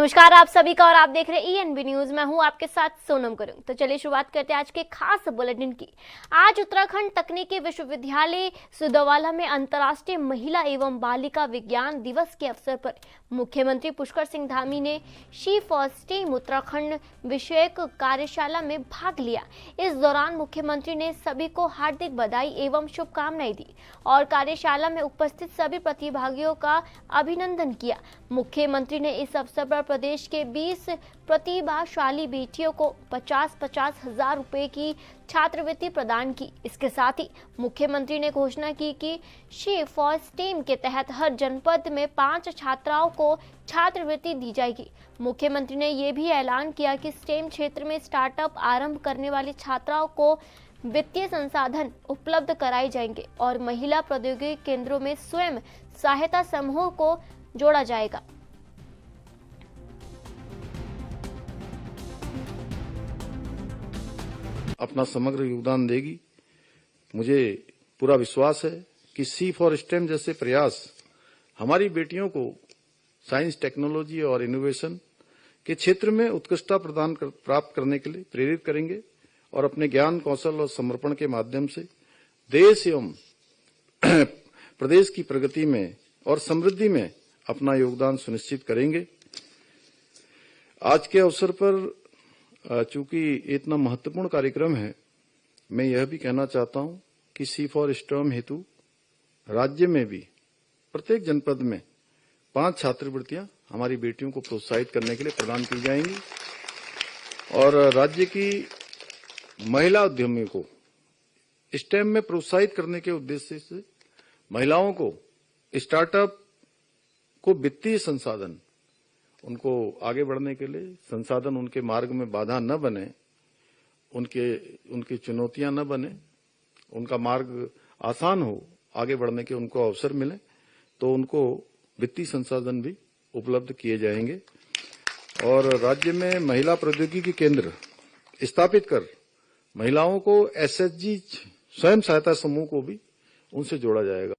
नमस्कार आप सभी का और आप देख रहे हैं ईएनबी न्यूज। मैं हूं आपके साथ सोनम करूं। तो चलिए शुरुआत करते हैं आज के खास बुलेटिन की। आज उत्तराखंड तकनीकी विश्वविद्यालय सुदवाला में अंतर्राष्ट्रीय महिला एवं बालिका विज्ञान दिवस के अवसर पर मुख्यमंत्री पुष्कर सिंह धामी ने शी फॉर स्टेम उत्तराखंड विषयक कार्यशाला में भाग लिया। इस दौरान मुख्यमंत्री ने सभी को हार्दिक बधाई एवं शुभकामनाएं दी और कार्यशाला में उपस्थित सभी प्रतिभागियों का अभिनंदन किया। मुख्यमंत्री ने इस अवसर पर प्रदेश के 20 प्रतिभाशाली बेटियों को 50-50 हजार रुपए की छात्रवृत्ति प्रदान की। इसके साथ ही मुख्यमंत्री ने घोषणा की कि शी फॉर स्टेम के तहत हर जनपद में 5 छात्राओं को छात्रवृत्ति दी जाएगी। मुख्यमंत्री ने यह भी ऐलान किया कि स्टेम क्षेत्र में स्टार्टअप आरंभ करने वाली छात्राओं को वित्तीय संसाधन उपलब्ध कराए जाएंगे और महिला प्रौद्योगिकी केंद्रों में स्वयं सहायता समूह को जोड़ा जाएगा। अपना समग्र योगदान देगी। मुझे पूरा विश्वास है कि सी फॉर स्टेम जैसे प्रयास हमारी बेटियों को साइंस, टेक्नोलॉजी और इनोवेशन के क्षेत्र में उत्कृष्टता प्राप्त करने के लिए प्रेरित करेंगे और अपने ज्ञान, कौशल और समर्पण के माध्यम से देश एवं प्रदेश की प्रगति में और समृद्धि में अपना योगदान सुनिश्चित करेंगे। आज के अवसर पर चूंकि इतना महत्वपूर्ण कार्यक्रम है, मैं यह भी कहना चाहता हूं कि सी फॉर स्टेम हेतु राज्य में भी प्रत्येक जनपद में 5 छात्रवृत्तियां हमारी बेटियों को प्रोत्साहित करने के लिए प्रदान की जाएंगी और राज्य की महिला उद्यमियों को स्टेम में प्रोत्साहित करने के उद्देश्य से महिलाओं को स्टार्टअप को वित्तीय संसाधन, उनको आगे बढ़ने के लिए संसाधन उनके मार्ग में बाधा न बने, उनकी चुनौतियां न बने, उनका मार्ग आसान हो, आगे बढ़ने के उनको अवसर मिले, तो उनको वित्तीय संसाधन भी उपलब्ध किए जाएंगे और राज्य में महिला प्रौद्योगिकी केंद्र स्थापित कर महिलाओं को एसएचजी स्वयं सहायता समूह को भी उनसे जोड़ा जाएगा।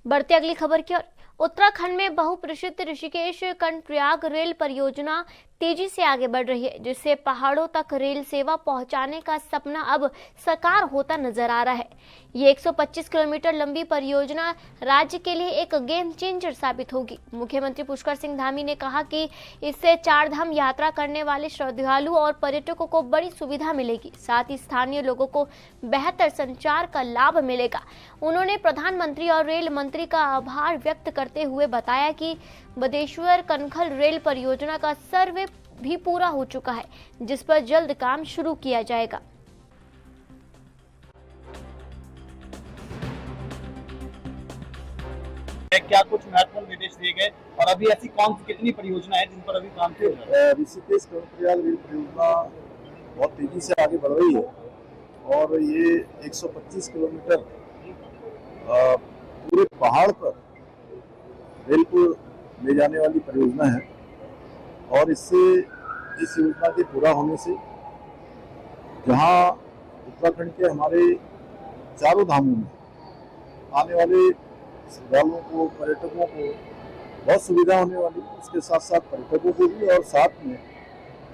बढ़ते अगली खबर की ओर। उत्तराखंड में बहुप्रसिद्ध ऋषिकेश कर्णप्रयाग रेल परियोजना तेजी से आगे बढ़ रही है, जिससे पहाड़ों तक रेल सेवा पहुंचाने का सपना अब साकार होता नजर आ रहा है। ये 125 किलोमीटर लंबी परियोजना राज्य के लिए एक गेम चेंजर साबित होगी। मुख्यमंत्री पुष्कर सिंह धामी ने कहा कि इससे 4 धाम यात्रा करने वाले श्रद्धालु और पर्यटकों को बड़ी सुविधा मिलेगी, साथ ही स्थानीय लोगों को बेहतर संचार का लाभ मिलेगा। उन्होंने प्रधानमंत्री और रेल मंत्री का आभार व्यक्त करते हुए बताया कि बदेश्वर कनखल रेल परियोजना का सर्वे भी पूरा हो चुका है, जिस पर जल्द काम शुरू किया जाएगा। क्या कुछ महत्वपूर्ण निर्देश दिए गए और अभी ऐसी कौन सी कितनी परियोजना है जिन पर अभी काम किया जा रहा है? ऋषिकेश कर्णप्रयाग रेल परियोजना बहुत तेजी से आगे बढ़ रही है और ये 125 किलोमीटर पूरे पहाड़ पर रेल को ले जाने वाली परियोजना है और इससे इस योजना के पूरा होने से जहां उत्तराखंड के हमारे चारों धामों में आने वाले श्रद्धालुओं को, पर्यटकों को बहुत सुविधा होने वाली है। उसके साथ साथ पर्यटकों को भी और साथ में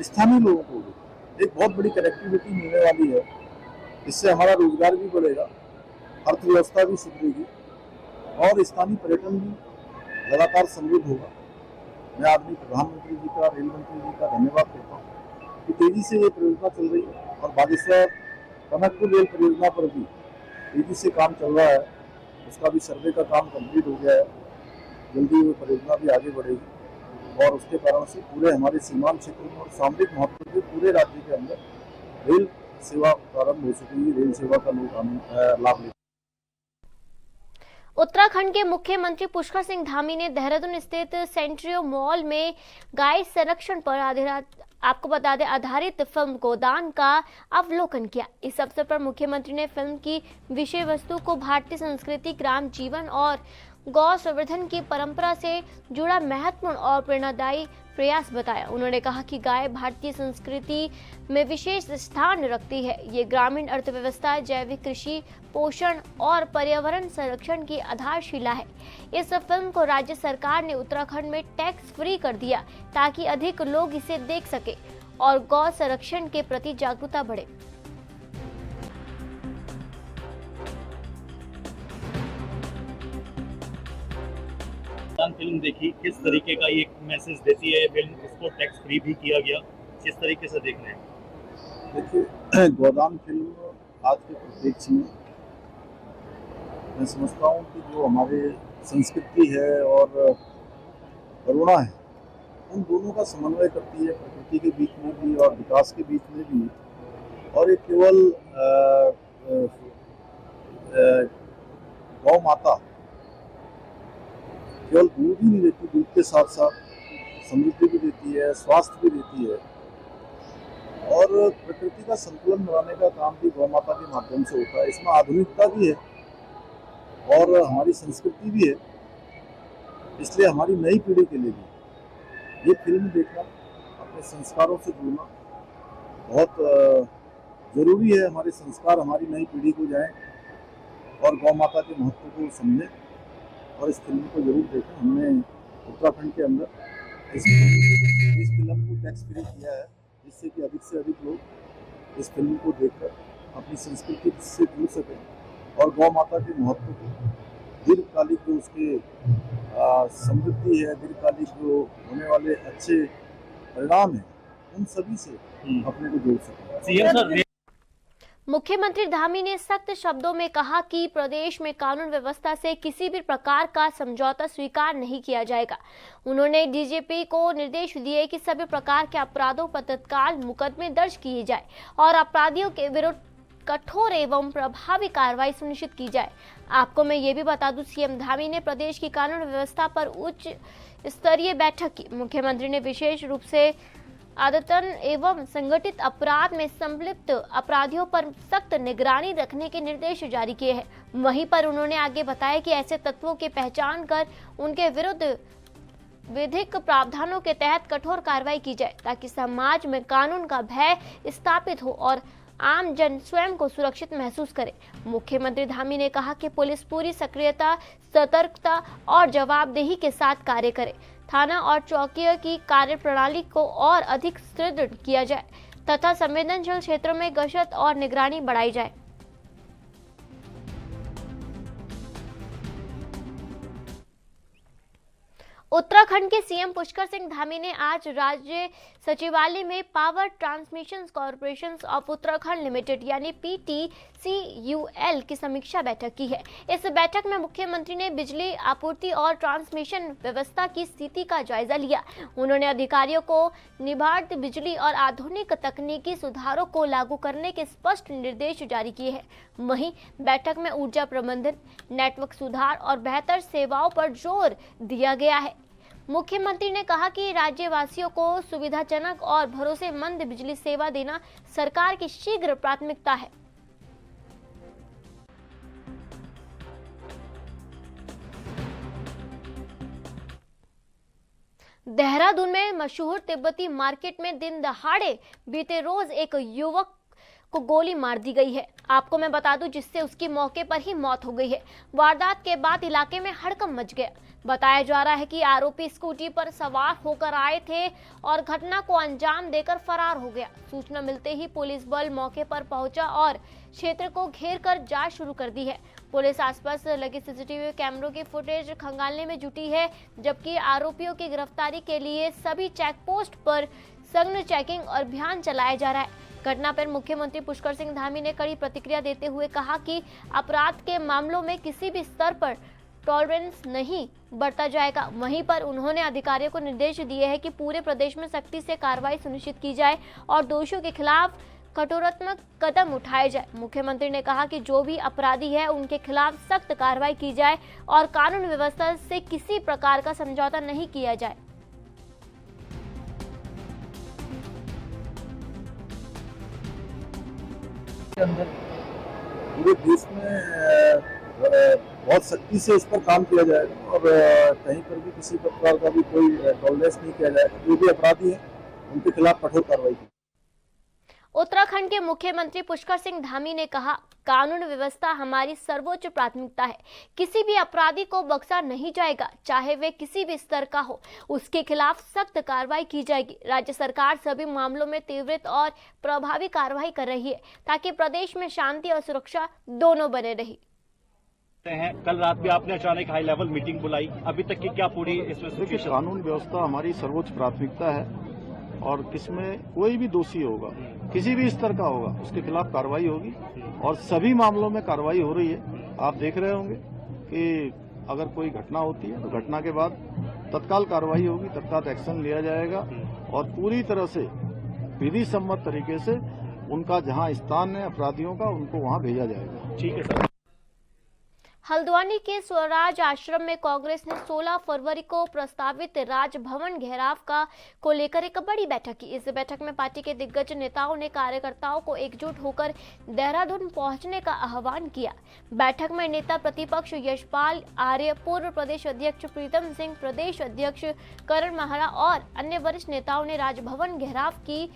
स्थानीय लोगों को भी एक बहुत बड़ी कनेक्टिविटी मिलने वाली है। इससे हमारा रोजगार भी बढ़ेगा, अर्थव्यवस्था भी सुधरेगी और स्थानीय पर्यटन भी लगातार समृद्ध होगा। मैं आदमी प्रधानमंत्री जी का, रेल मंत्री जी का धन्यवाद करता हूँ कि तेजी से ये परियोजना चल रही है और बागेश्वर कनकपुर रेल परियोजना पर भी तेजी से काम चल रहा है। उसका भी सर्वे का काम कंप्लीट हो गया है, जल्दी वो परियोजना भी आगे बढ़ेगी और उसके कारण से पूरे हमारे सीमांत क्षेत्र में और सामरिक महत्व के पूरे राज्य के अंदर रेल सेवा प्रारंभ हो सकेगी, रेल सेवा का लोग लाभ ले। उत्तराखंड के मुख्यमंत्री पुष्कर सिंह धामी ने देहरादून स्थित सेंट्रियो मॉल में गाय संरक्षण पर आपको बता दें आधारित फिल्म गोदान का अवलोकन किया। इस अवसर पर मुख्यमंत्री ने फिल्म की विषय वस्तु को भारतीय संस्कृति, ग्राम जीवन और गौ संवर्धन की परंपरा से जुड़ा महत्वपूर्ण और प्रेरणादायी प्रयास बताया। उन्होंने कहा कि गाय भारतीय संस्कृति में विशेष स्थान रखती है। ये ग्रामीण अर्थव्यवस्था, जैविक कृषि, पोषण और पर्यावरण संरक्षण की आधारशिला है। इस फिल्म को राज्य सरकार ने उत्तराखंड में टैक्स फ्री कर दिया ताकि अधिक लोग इसे देख सके और गौ संरक्षण के प्रति जागरूकता बढ़े। फिल्म देखी, किस तरीके का ये मैसेज देती है ये फिल्म? इसको टैक्स फ्री भी किया गया, किस तरीके से देख रहे हैं? देखिए, गोदान फिल्म आज के परिप्रेक्ष्य में मैं समझता हूँ कि जो हमारे संस्कृति है और करुणा है, उन दोनों का समन्वय करती है, प्रकृति के बीच में भी और विकास के बीच में भी। और ये केवल गौ माता केवल दूध ही नहीं देती, दूध के साथ साथ समृद्धि भी देती है, स्वास्थ्य भी देती है और प्रकृति का संतुलन बनाने का काम भी गौ माता के माध्यम से होता है। इसमें आधुनिकता भी है और हमारी संस्कृति भी है। इसलिए हमारी नई पीढ़ी के लिए भी ये फिल्म देखना, अपने संस्कारों से जुड़ना बहुत जरूरी है। हमारे संस्कार हमारी नई पीढ़ी को जाएं और गौ माता के महत्व को समझें और इस फिल्म को जरूर देखें। हमने उत्तराखंड के अंदर इस फिल्म को टैक्स फ्री किया है, जिससे कि अधिक से अधिक लोग इस फिल्म को देखकर अपनी संस्कृति से जुड़ सकें और गौ माता के महत्व को, दीर्घकालिक जो उसके समृद्धि है, दीर्घकालिक जो होने वाले अच्छे परिणाम हैं, उन सभी से अपने को जोड़ सकें। मुख्यमंत्री धामी ने सख्त शब्दों में कहा कि प्रदेश में कानून व्यवस्था से किसी भी प्रकार का समझौता स्वीकार नहीं किया जाएगा। उन्होंने डीजीपी को निर्देश दिए कि सभी प्रकार के अपराधों पर तत्काल मुकदमे दर्ज किए जाए और अपराधियों के विरुद्ध कठोर एवं प्रभावी कार्रवाई सुनिश्चित की जाए। आपको मैं ये भी बता दूं, सीएम धामी ने प्रदेश की कानून व्यवस्था पर उच्च स्तरीय बैठक की। मुख्यमंत्री ने विशेष रूप से आदतन एवं संगठित अपराध में संलिप्त अपराधियों पर सख्त निगरानी रखने के निर्देश जारी किए हैं। वहीं पर उन्होंने आगे बताया कि ऐसे तत्वों की पहचान कर उनके विरुद्ध विधिक प्रावधानों के तहत कठोर कार्रवाई की जाए ताकि समाज में कानून का भय स्थापित हो और आम जन स्वयं को सुरक्षित महसूस करे। मुख्यमंत्री धामी ने कहा कि पुलिस पूरी सक्रियता, सतर्कता और जवाबदेही के साथ कार्य करे। थाना और चौकियों की कार्यप्रणाली को और अधिक सुदृढ़ किया जाए तथा संवेदनशील क्षेत्रों में गश्त और निगरानी बढ़ाई जाए। उत्तराखंड के सीएम पुष्कर सिंह धामी ने आज राज्य सचिवालय में power transmission corporation of Uttarakhand limited यानी PTCUL की समीक्षा बैठक की है। इस बैठक में मुख्यमंत्री ने बिजली आपूर्ति और ट्रांसमिशन व्यवस्था की स्थिति का जायजा लिया। उन्होंने अधिकारियों को निर्बाध बिजली और आधुनिक तकनीकी सुधारों को लागू करने के स्पष्ट निर्देश जारी किए हैं। वहीं बैठक में ऊर्जा प्रबंधन, नेटवर्क सुधार और बेहतर सेवाओं पर जोर दिया गया है। मुख्यमंत्री ने कहा कि राज्यवासियों को सुविधाजनक और भरोसेमंद बिजली सेवा देना सरकार की शीघ्र प्राथमिकता है। देहरादून में मशहूर तिब्बती मार्केट में दिन दहाड़े बीते रोज एक युवक को गोली मार दी गई है। आपको मैं बता दूं, जिससे उसकी मौके पर ही मौत हो गई है। वारदात के बाद इलाके में हड़कंप मच गया। बताया जा रहा है कि आरोपी स्कूटी पर सवार होकर आए थे और घटना को अंजाम देकर फरार हो गया। सूचना मिलते ही पुलिस बल मौके पर पहुंचा और क्षेत्र को घेर कर जांच शुरू कर दी है। पुलिस आसपास लगे सीसीटीवी कैमरों की फुटेज खंगालने में जुटी है, जबकि आरोपियों की गिरफ्तारी के लिए सभी चेक पोस्ट पर सघन चेकिंग और अभियान चलाया जा रहा है। घटना पर मुख्यमंत्री पुष्कर सिंह धामी ने कड़ी प्रतिक्रिया देते हुए कहा कि अपराध के मामलों में किसी भी स्तर पर टॉलरेंस नहीं बरता जाएगा। वहीं पर उन्होंने अधिकारियों को निर्देश दिए हैं कि पूरे प्रदेश में सख्ती से कार्रवाई सुनिश्चित की जाए और दोषियों के खिलाफ कठोरात्मक कदम उठाए जाए। मुख्यमंत्री ने कहा कि जो भी अपराधी है उनके खिलाफ सख्त कार्रवाई की जाए और कानून व्यवस्था से किसी प्रकार का समझौता नहीं किया जाए। पूरे देश में बहुत सख्ती से इस पर काम किया जाएगा और कहीं पर भी किसी प्रकार का भी कोई टॉलरेंस नहीं किया जाएगा। जो भी अपराधी है उनके खिलाफ कठोर कार्रवाई की। उत्तराखंड के मुख्यमंत्री पुष्कर सिंह धामी ने कहा, कानून व्यवस्था हमारी सर्वोच्च प्राथमिकता है। किसी भी अपराधी को बख्शा नहीं जाएगा, चाहे वे किसी भी स्तर का हो। उसके खिलाफ सख्त कार्रवाई की जाएगी। राज्य सरकार सभी मामलों में त्वरित और प्रभावी कार्रवाई कर रही है ताकि प्रदेश में शांति और सुरक्षा दोनों बने रही। कल रात भी आपने अचानक हाई लेवल मीटिंग बुलाई, अभी तक की क्या पूरी इसमें देखिए, कानून व्यवस्था हमारी सर्वोच्च प्राथमिकता है और किसमें कोई भी दोषी होगा, किसी भी स्तर का होगा, उसके खिलाफ कार्रवाई होगी और सभी मामलों में कार्रवाई हो रही है। आप देख रहे होंगे कि अगर कोई घटना होती है तो घटना के बाद तत्काल कार्रवाई होगी, तत्काल एक्शन लिया जाएगा और पूरी तरह से विधि सम्मत तरीके से उनका जहां स्थान है अपराधियों का, उनको वहां भेजा जाएगा। ठीक है सर। हल्द्वानी के स्वराज आश्रम में कांग्रेस ने 16 फरवरी को प्रस्तावित राजभवन घेराव को लेकर एक बड़ी बैठक की। इस बैठक में पार्टी के दिग्गज नेताओं ने कार्यकर्ताओं को एकजुट होकर देहरादून पहुंचने का आह्वान किया। बैठक में नेता प्रतिपक्ष यशपाल आर्य, पूर्व प्रदेश अध्यक्ष प्रीतम सिंह, प्रदेश अध्यक्ष करण महारा और अन्य वरिष्ठ नेताओं ने राजभवन घेराव की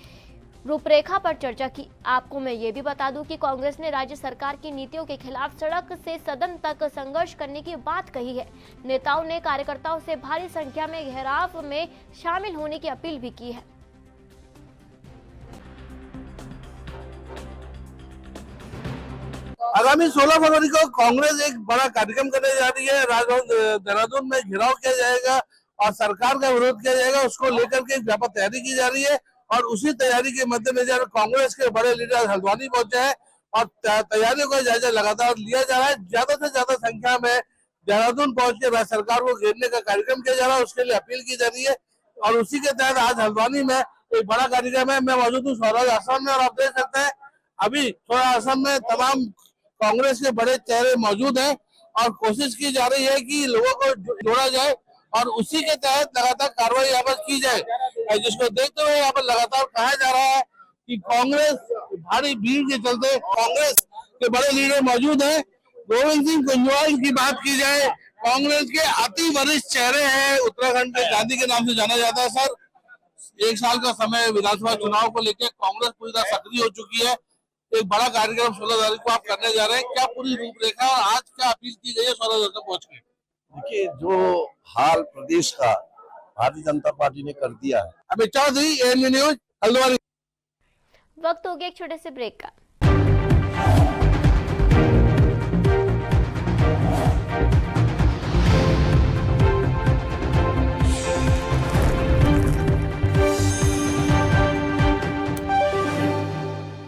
रूपरेखा पर चर्चा की। आपको मैं ये भी बता दूं कि कांग्रेस ने राज्य सरकार की नीतियों के खिलाफ सड़क से सदन तक संघर्ष करने की बात कही है। नेताओं ने कार्यकर्ताओं से भारी संख्या में घेराव में शामिल होने की अपील भी की है। आगामी 16 फरवरी को कांग्रेस एक बड़ा कार्यक्रम करने जा रही है। राजभवन देहरादून में घेराव किया जाएगा और सरकार का विरोध किया जाएगा। उसको लेकर के व्यापक तैयारी की जा रही है और उसी तैयारी के मद्देनजर कांग्रेस के बड़े लीडर हल्द्वानी पहुंचे हैं और तैयारियों का जायजा लगातार लिया जा रहा है। ज्यादा से ज्यादा संख्या में देहरादून पहुंच के राज्य सरकार को घेरने का कार्यक्रम किया जा रहा है, उसके लिए अपील की जा रही है और उसी के तहत आज हल्द्वानी में एक बड़ा कार्यक्रम है। मैं मौजूद हूँ स्वराज आश्रम में और आप देख सकते हैं अभी स्वराज आश्रम में तमाम कांग्रेस के बड़े चेहरे मौजूद हैं और कोशिश की जा रही है कि लोगों को जोड़ा जाए और उसी के तहत लगातार कार्रवाई यहाँ पर की जाए, जिसको देखते हुए यहाँ पर लगातार कहा जा रहा है कि कांग्रेस भारी भीड़ के चलते कांग्रेस के बड़े लीडर मौजूद हैं। गोविंद सिंह कुंजवाल की बात की जाए, कांग्रेस के अति वरिष्ठ चेहरे हैं, उत्तराखंड के गांधी के नाम से जाना जाता है। सर, 1 साल का समय विधानसभा चुनाव को लेकर कांग्रेस पूरी तरह सक्रिय हो चुकी है। एक बड़ा कार्यक्रम 16 तारीख को आप करने जा रहे हैं, क्या पूरी रूपरेखा और आज क्या अपील की गई है 16 तारीख को पहुंच के? देखिए, जो हाल प्रदेश का भारतीय जनता पार्टी ने कर दिया है। Amit Chaudhary, ANB news, Haldwani. वक्त हो गया एक छोटे से ब्रेक का।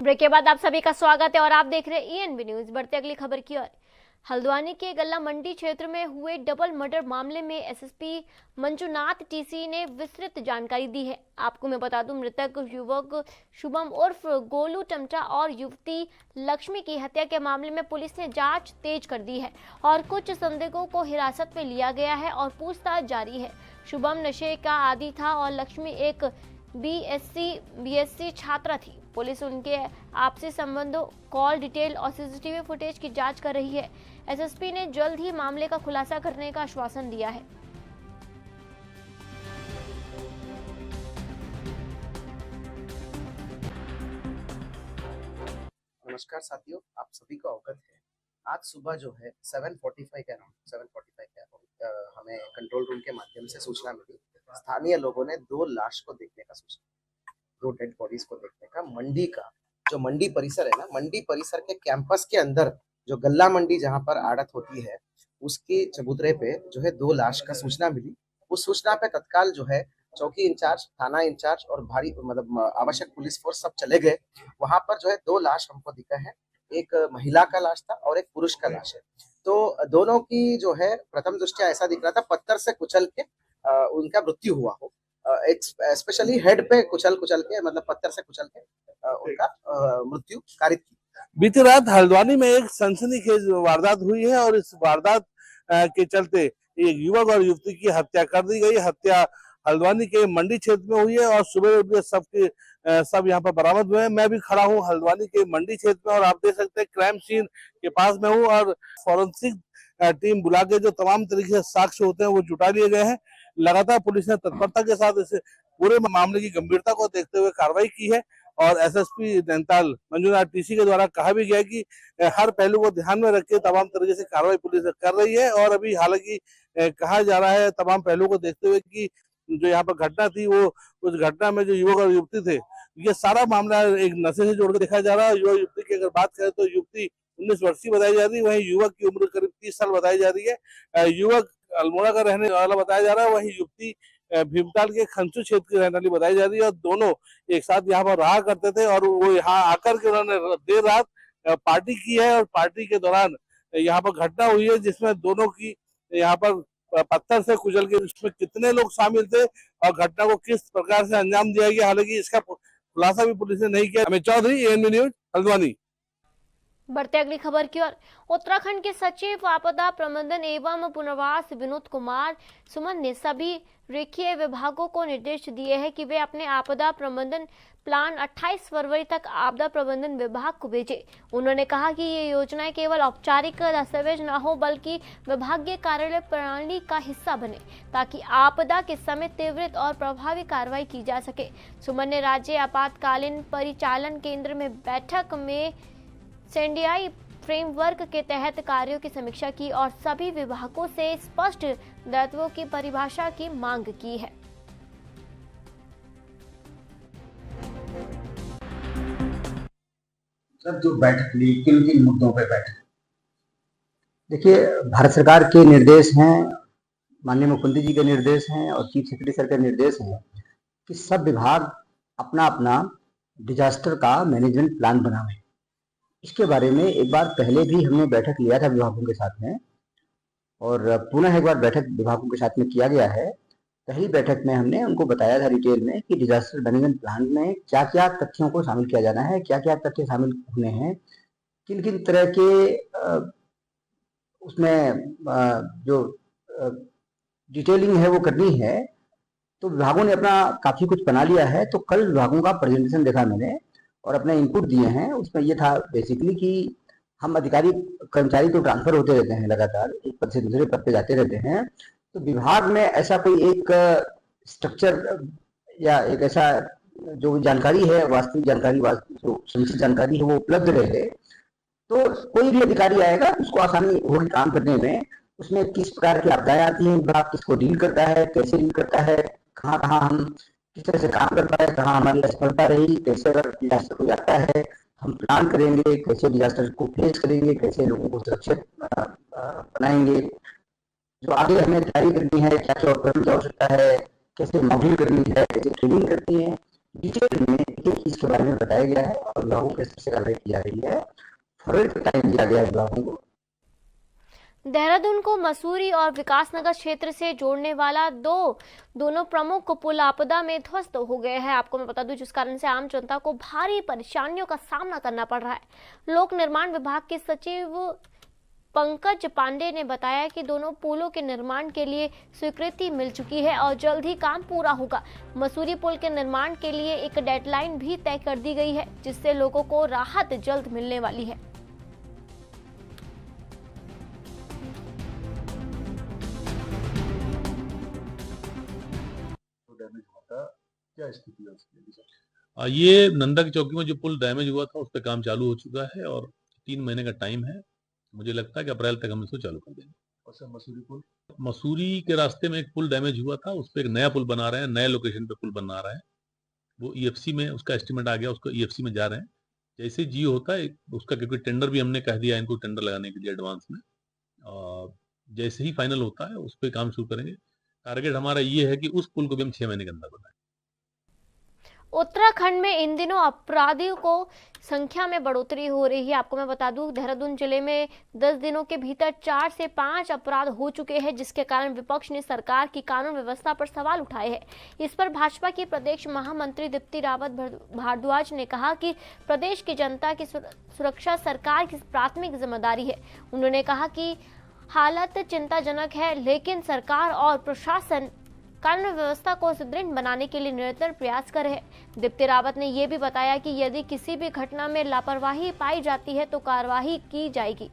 ब्रेक के बाद आप सभी का स्वागत है और आप देख रहे हैं ईएनबी न्यूज। बढ़ते अगली खबर की ओर। हल्द्वानी के गल्ला मंडी क्षेत्र में हुए डबल मर्डर मामले में एसएसपी मंजुनाथ टीसी ने विस्तृत जानकारी दी है। आपको मैं बता दूं, मृतक युवक शुभम उर्फ गोलू टमटा और युवती लक्ष्मी की हत्या के मामले में पुलिस ने जांच तेज कर दी है और कुछ संदिग्धों को हिरासत में लिया गया है और पूछताछ जारी है। शुभम नशे का आदी था और लक्ष्मी एक बीएससी छात्रा थी। पुलिस उनके आपसी संबंधों, कॉल डिटेल और सीसीटीवी फुटेज की जांच कर रही है। एसएसपी ने जल्द ही मामले का खुलासा करने का आश्वासन दिया है। नमस्कार साथियों, आप सभी को अवगत है, आज सुबह जो है 7:45 के अराउंड हमें कंट्रोल रूम के माध्यम से सूचना मिली। स्थानीय लोगों ने 2 लाश को देखने का सूचना, 2 डेड बॉडीज को देखने का। मंडी का जो मंडी परिसर है ना, मंडी परिसर के कैंपस के अंदर जो गल्ला मंडी जहां पर आड़त होती है, उसके चबूतरे पे जो है 2 लाश का सूचना मिली। उस सूचना पे तत्काल जो है चौकी इंचार्ज, थाना इंचार्ज और भारी आवश्यक पुलिस फोर्स सब चले गए। वहां पर जो है 2 लाश हमको दिखा है, एक महिला का लाश था और एक पुरुष का लाश है। तो दोनों की जो है प्रथम दृष्टया ऐसा दिख रहा था पत्थर से कुचल के उनका मृत्यु हुआ हो, स्पेशली हेड पे कुचल के मतलब पत्थर से कुचल के उनका मृत्यु कारित की। बीती रात हल्द्वानी में एक सनसनीखेज वारदात हुई है और इस वारदात के चलते एक युवक और युवती की हत्या कर दी गई। हत्या हल्द्वानी के मंडी क्षेत्र में हुई है और सुबह सब यहाँ पर बरामद हुए हैं। मैं भी खड़ा हूँ हल्द्वानी के मंडी क्षेत्र में और आप देख सकते हैं क्राइम सीन के पास में हूँ और फॉरेंसिक टीम बुला के जो तमाम तरीके से साक्ष्य होते हैं वो जुटा लिए गए हैं। लगातार पुलिस ने तत्परता के साथ इस पूरे मामले की गंभीरता को देखते हुए कार्रवाई की है और एसएसपी नैनीताल मंजूनाथ टीसी के द्वारा कहा भी गया कि हर पहलू को ध्यान में रख के तमाम तरीके से कार्रवाई पुलिस कर रही है। और अभी हालांकि कहा जा रहा है तमाम पहलुओं को देखते हुए कि जो यहाँ पर घटना थी वो उस घटना में जो युवक और युवती थे, ये सारा मामला एक नशे से जोड़कर देखा जा रहा है। युवक युवती की अगर बात करें तो युवती 19 वर्षीय बताई जा रही है, वहीं युवक की उम्र करीब 30 साल बताई जा रही है। युवक अल्मोड़ा का रहने वाला बताया जा रहा है, वहीं युवती भीमताल के खंसू क्षेत्र की रहने वाली बताई जा रही है और दोनों एक साथ यहाँ पर रहा करते थे और वो यहाँ आकर के उन्होंने देर रात पार्टी की है और पार्टी के दौरान यहाँ पर घटना हुई है जिसमें दोनों की यहाँ पर पत्थर से कुचल के उसमें कितने लोग शामिल थे और घटना को किस प्रकार से अंजाम दिया गया, हालांकि इसका खुलासा भी पुलिस ने नहीं किया। Amit Chaudhary, ANB news, Haldwani. बढ़ते अगली खबर की ओर। उत्तराखंड के सचिव आपदा प्रबंधन एवं पुनर्वास विनोद कुमार सुमन ने सभी रेखीय विभागों को निर्देश दिए हैं कि वे अपने आपदा प्रबंधन प्लान 28 फरवरी तक आपदा प्रबंधन विभाग को भेजें। उन्होंने कहा कि ये योजनाएं केवल औपचारिक दस्तावेज न हो बल्कि विभागीय कार्यालय प्रणाली का हिस्सा बने ताकि आपदा के समय त्वरित और प्रभावी कार्रवाई की जा सके। सुमन ने राज्य आपातकालीन परिचालन केंद्र में बैठक में सेंडियाई फ्रेमवर्क के तहत कार्यों की समीक्षा की और सभी विभागों से स्पष्ट दायित्वों की परिभाषा की मांग की है। सब जो बैठक ली, किन किन मुद्दों पे बैठक? देखिए, भारत सरकार के निर्देश हैं, माननीय मुख्यमंत्री जी के निर्देश हैं और चीफ सेक्रेटरी सर के निर्देश हैं कि सब विभाग अपना अपना डिजास्टर का मैनेजमेंट प्लान बनावे। इसके बारे में एक बार पहले भी हमने बैठक लिया था विभागों के साथ में और पुनः एक बार बैठक विभागों के साथ में किया गया है। पहली बैठक में हमने उनको बताया था डिटेल में कि डिजास्टर मैनेजमेंट प्लान में क्या क्या तथ्यों को शामिल किया जाना है, क्या क्या तथ्य शामिल होने हैं, किन किन तरह के उसमें जो डिटेलिंग है वो करनी है। तो विभागों ने अपना काफी कुछ बना लिया है। तो कल विभागों का प्रेजेंटेशन देखा मैंने और अपने इनपुट दिए हैं। उसमें ये था बेसिकली कि हम अधिकारी कर्मचारी तो ट्रांसफर होते रहते हैं, लगातार एक पद से दूसरे पद पे जाते रहते हैं। तो विभाग में ऐसा कोई एक स्ट्रक्चर या एक ऐसा जो जानकारी है, वास्तविक जानकारी, जो समुचित जानकारी है वो उपलब्ध रहे तो कोई भी अधिकारी आएगा उसको आसानी होगी काम करने में। उसमें किस प्रकार की आपदाएं आती हैं, विभाग किसको डील करता है, कैसे डील करता है, कहाँ कहाँ हम किस तरह से काम कर पाए, कहाँ हमारी असफलता रही, कैसे अगर डिजास्टर हो जाता है हम प्लान करेंगे, कैसे डिजास्टर को फेस करेंगे, कैसे लोगों को सुरक्षित बनाएंगे, जो आगे हमें तैयारी करनी है, क्या क्या उपकरण की आवश्यकता है, कैसे मॉडलिंग करनी है, कैसे ट्रेनिंग करनी है, डिटेल में एक चीज के बारे में बताया गया है और विभागों के स्तर से कार्रवाई की जा रही है। फरवरी का टाइम दिया गया है विभागों को। देहरादून को मसूरी और विकासनगर क्षेत्र से जोड़ने वाला दोनों प्रमुख पुल आपदा में ध्वस्त हो गए हैं। आपको मैं बता दूं, जिस कारण से आम जनता को भारी परेशानियों का सामना करना पड़ रहा है। लोक निर्माण विभाग के सचिव पंकज पांडे ने बताया कि दोनों पुलों के निर्माण के लिए स्वीकृति मिल चुकी है और जल्द ही काम पूरा होगा। मसूरी पुल के निर्माण के लिए एक डेडलाइन भी तय कर दी गई है, जिससे लोगों को राहत जल्द मिलने वाली है। क्या स्थिति है उसकी? ये नंदा की चौकी में जो पुल डैमेज हुआ था उस पर काम चालू हो चुका है और 3 महीने का टाइम है। मुझे लगता है कि अप्रैल तक हम इसको चालू कर देंगे। और सर मसूरी पुल, मसूरी के रास्ते में एक पुल डैमेज हुआ था, उस पर एक नया पुल बना रहे हैं, नए लोकेशन पे पुल बना रहे हैं। वो EFC में उसका एस्टिमेट आ गया, उसको EFC में जा रहे हैं। जैसे जियो होता है उसका, क्योंकि टेंडर भी हमने कह दिया इनको टेंडर लगाने के लिए एडवांस में, और जैसे ही फाइनल होता है उस पर काम शुरू करेंगे। टारगेट हमारा ये है कि उस पुल को भी हम 6 महीने के अंदर बनाएं। उत्तराखंड में इन दिनों अपराधियों को संख्या में बढ़ोतरी हो रही है। आपको मैं बता दूं, देहरादून जिले में 10 दिनों के भीतर 4 से 5 अपराध हो चुके हैं, जिसके कारण विपक्ष ने सरकार की कानून व्यवस्था पर सवाल उठाए हैं। इस पर भाजपा की प्रदेश महामंत्री दीप्ति रावत भारद्वाज ने कहा कि प्रदेश की जनता की सुरक्षा सरकार की प्राथमिक जिम्मेदारी है। उन्होंने कहा कि हालत चिंताजनक है, लेकिन सरकार और प्रशासन कानून व्यवस्था को सुदृढ़ बनाने के लिए निरंतर प्रयास कर रहे हैं। दीप्ति रावत ने यह भी बताया कि यदि किसी भी घटना में लापरवाही पाई जाती है तो कार्रवाई की जाएगी।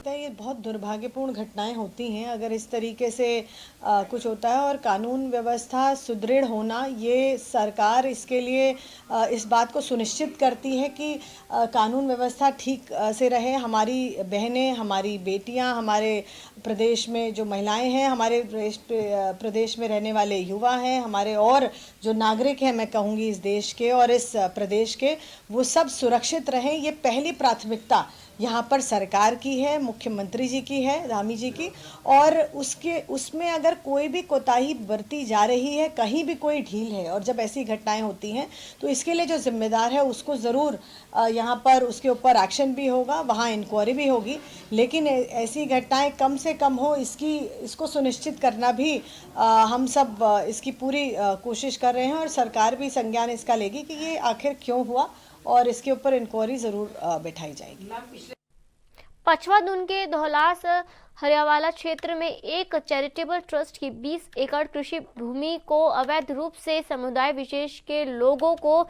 लगता है ये बहुत दुर्भाग्यपूर्ण घटनाएं होती हैं अगर इस तरीके से कुछ होता है। और कानून व्यवस्था सुदृढ़ होना, ये सरकार इसके लिए इस बात को सुनिश्चित करती है कि कानून व्यवस्था ठीक से रहे। हमारी बहनें, हमारी बेटियां, हमारे प्रदेश में जो महिलाएं हैं, हमारे प्रदेश में रहने वाले युवा हैं, हमारे और जो नागरिक हैं, मैं कहूँगी इस देश के और इस प्रदेश के, वो सब सुरक्षित रहें। ये पहली प्राथमिकता यहाँ पर सरकार की है, मुख्यमंत्री जी की है, धामी जी की। और उसमें अगर कोई भी कोताही बरती जा रही है, कहीं भी कोई ढील है, और जब ऐसी घटनाएं होती हैं तो इसके लिए जो जिम्मेदार है उसको ज़रूर यहाँ पर उसके ऊपर एक्शन भी होगा, वहाँ इंक्वायरी भी होगी। लेकिन ऐसी घटनाएं कम से कम हो, इसको सुनिश्चित करना भी हम सब इसकी पूरी कोशिश कर रहे हैं। और सरकार भी संज्ञान इसका लेगी कि ये आखिर क्यों हुआ, और इसके ऊपर इंक्वायरी जरूर बैठाई जाएगी। पछवा दून के धौलास हरियावाला क्षेत्र में एक चैरिटेबल ट्रस्ट की 20 एकड़ कृषि भूमि को अवैध रूप से समुदाय विशेष के लोगों को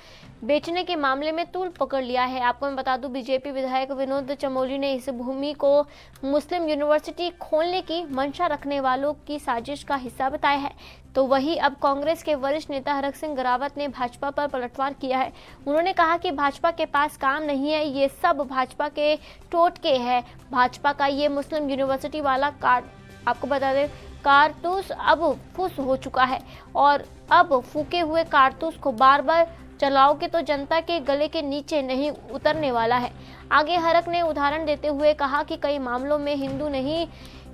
बेचने के मामले में तूल पकड़ लिया है। आपको मैं बता दूं, बीजेपी विधायक विनोद चमोली ने इस भूमि को मुस्लिम यूनिवर्सिटी खोलने की मंशा रखने वालों की साजिश का हिस्सा बताया है। तो वहीं अब कांग्रेस के वरिष्ठ नेता हरक सिंह रावत ने भाजपा पर पलटवार किया है। उन्होंने कहा कि भाजपा के पास काम नहीं है, ये सब भाजपा के टोटके हैं। भाजपा का ये मुस्लिम यूनिवर्सिटी वाला आपको बता दें कारतूस अब फुस हो चुका है, और अब फूके हुए कारतूस को बार बार चलाओगे तो जनता के गले के नीचे नहीं उतरने वाला है। आगे हरक ने उदाहरण देते हुए कहा कि कई मामलों में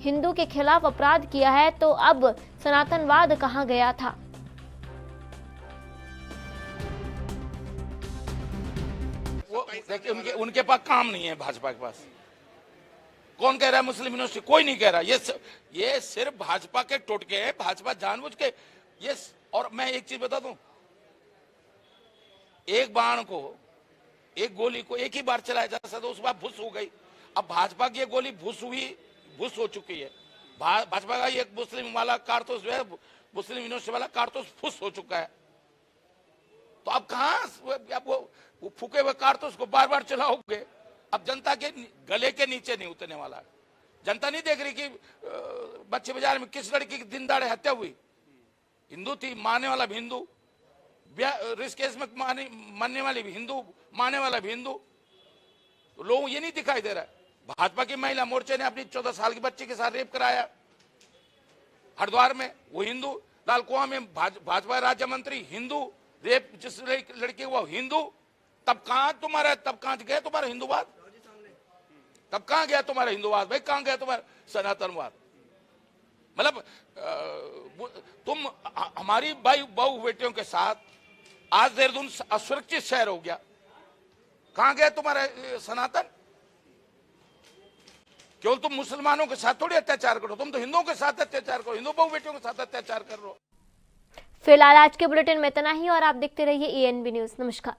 हिंदू के खिलाफ अपराध किया है, तो अब सनातनवाद कहाँ गया था। वो देखिए, उनके पास काम नहीं है। भाजपा के पास कौन कह रहा है मुस्लिम यूनिवर्सिटी? कोई नहीं कह रहा। ये सिर्फ भाजपा के टोटके हैं। भाजपा जानबूझ के ये। और मैं एक चीज बता दूं, एक बाण को, एक गोली को एक ही बार चलाया जा सकता, उस बार भुस हो गई। अब भाजपा की गोली भुस हो चुकी है। भाजपा का एक मुस्लिम वाला कारतूस जो है, मुस्लिम यूनिवर्सिटी वाला कारतूस फुस हो चुका है। तो अब कहां वो फूके हुए कारतूस को बार बार चलाओगे? अब जनता के गले के नीचे नहीं उतरने वाला है। जनता नहीं देख रही कि बच्चे बाजार में किस लड़की की दिन दाड़े हत्या हुई। हिंदू थी, मारने वाला भी हिंदू, केस में मरने वाली भी हिंदू, मारने वाला भी हिंदू। तो लोगों ये नहीं दिखाई दे रहा है। भाजपा की महिला मोर्चे ने अपनी 14 साल की बच्ची के साथ रेप कराया हरिद्वार में, वो हिंदू। लालकुआं में भाजपा राज्य मंत्री हिंदू, रेप जिस लड़की वो हिंदू। तब कहां गया तुम्हारा हिंदूवाद? तब कहां गया तुम्हारा हिंदूवाद भाई? कहां गया तुम्हारा सनातनवाद? मतलब तुम हमारी बहू बेटियों के साथ आज देहरादून असुरक्षित शहर हो गया। कहां गया तुम्हारा सनातन? केवल तुम मुसलमानों के साथ थोड़ी अत्याचार करो, तुम तो हिंदुओं के साथ अत्याचार करो, हिंदू बहू बेटियों के साथ अत्याचार कर रहे हो। फिलहाल आज के बुलेटिन में इतना ही, और आप देखते रहिए ENB न्यूज। नमस्कार।